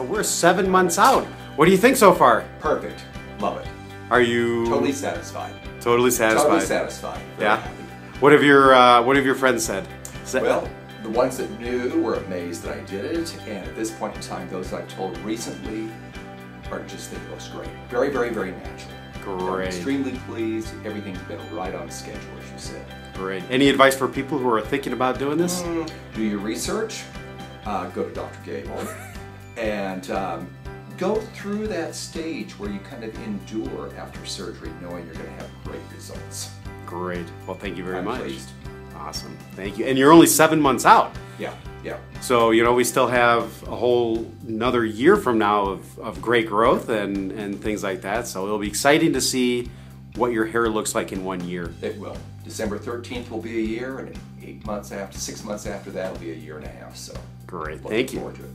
So we're 7 months out. What do you think so far? Perfect. Love it. Are you Totally satisfied. Totally satisfied? Totally satisfied. Very Yeah. happy. What have your friends said? Well, the ones that knew were amazed that I did it, and at this point in time, those I've told recently are just think it looks great. Very, very, very natural. Great. I'm extremely pleased. Everything's been right on schedule, as you said. Great. Any advice for people who are thinking about doing this? Do your research. Go to Dr. Gabel, and go through that stage where you kind of endure after surgery, knowing you're going to have great results. Great. Well, thank you very I'm much. pleased. Awesome. Thank you. And you're only 7 months out. Yeah, yeah. So, you know, we still have a whole another year from now of great growth and things like that. So it'll be exciting to see what your hair looks like in 1 year. It will. December 13th will be a year, and 6 months after that will be a year and a half. So Great. looking Thank you. forward to it.